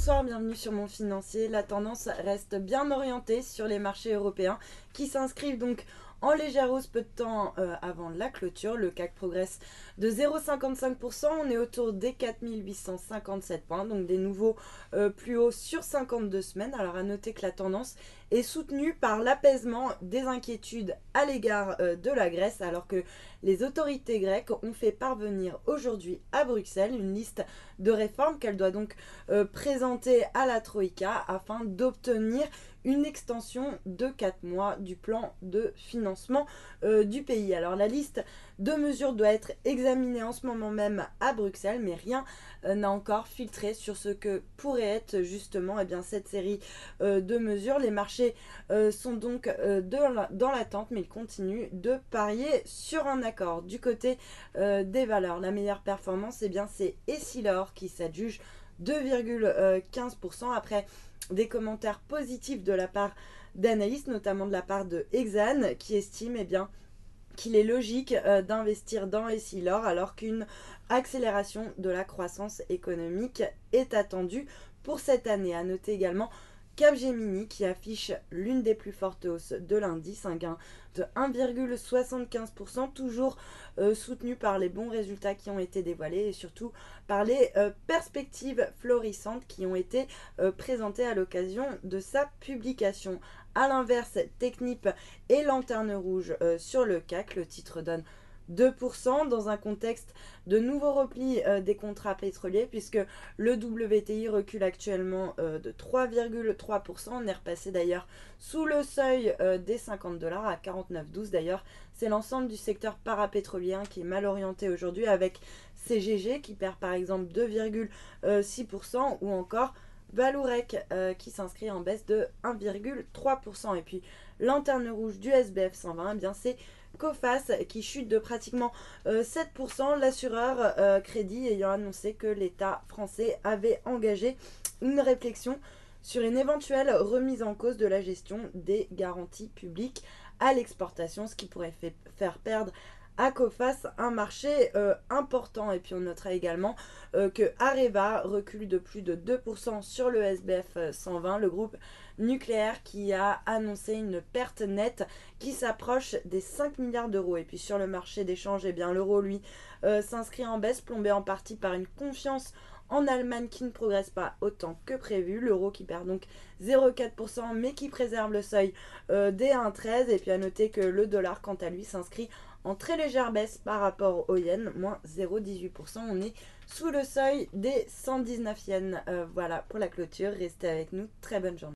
Bonsoir, bienvenue sur Mon Financier. La tendance reste bien orientée sur les marchés européens qui s'inscrivent donc en légère hausse peu de temps avant la clôture. Le CAC progresse de 0,55%. On est autour des 4857 points, donc des nouveaux plus hauts sur 52 semaines. Alors à noter que la tendance est soutenue par l'apaisement des inquiétudes à l'égard de la Grèce, alors que les autorités grecques ont fait parvenir aujourd'hui à Bruxelles une liste de réformes qu'elle doit donc présenter à la Troïka afin d'obtenir une extension de 4 mois du plan de financement du pays. Alors la liste de mesures doit être examinée en ce moment même à Bruxelles, mais rien n'a encore filtré sur ce que pourrait être justement cette série de mesures. Les marchés sont donc dans l'attente, mais ils continuent de parier sur un accord. Du côté des valeurs, la meilleure performance, c'est Essilor qui s'adjuge 2,15% après des commentaires positifs de la part d'analystes, notamment de la part de Exane, qui estime qu'il est logique d'investir dans Essilor alors qu'une accélération de la croissance économique est attendue pour cette année. À noter également Capgemini qui affiche l'une des plus fortes hausses de l'indice, un gain de 1,75%, toujours soutenu par les bons résultats qui ont été dévoilés et surtout par les perspectives florissantes qui ont été présentées à l'occasion de sa publication. A l'inverse, Technip et Lanterne Rouge sur le CAC, le titre donne 2% dans un contexte de nouveau repli des contrats pétroliers puisque le WTI recule actuellement de 3,3%. On est repassé d'ailleurs sous le seuil des $50 à 49,12. D'ailleurs, c'est l'ensemble du secteur parapétrolier qui est mal orienté aujourd'hui avec CGG qui perd par exemple 2,6% ou encore Vallourec qui s'inscrit en baisse de 1,3%. Et puis lanterne rouge du SBF 120, c'est Coface qui chute de pratiquement 7%, l'assureur crédit ayant annoncé que l'État français avait engagé une réflexion sur une éventuelle remise en cause de la gestion des garanties publiques à l'exportation, ce qui pourrait faire perdre à Coface un marché important. Et puis on notera également que Areva recule de plus de 2% sur le SBF 120, le groupe nucléaire qui a annoncé une perte nette qui s'approche des 5 milliards d'euros. Et puis sur le marché d'échange, l'euro lui s'inscrit en baisse, plombé en partie par une confiance en Allemagne qui ne progresse pas autant que prévu. L'euro qui perd donc 0,4% mais qui préserve le seuil des 1,13. Et puis à noter que le dollar quant à lui s'inscrit en très légère baisse par rapport au yen, moins 0,18%. On est sous le seuil des 119 yens. Voilà pour la clôture. Restez avec nous. Très bonne journée.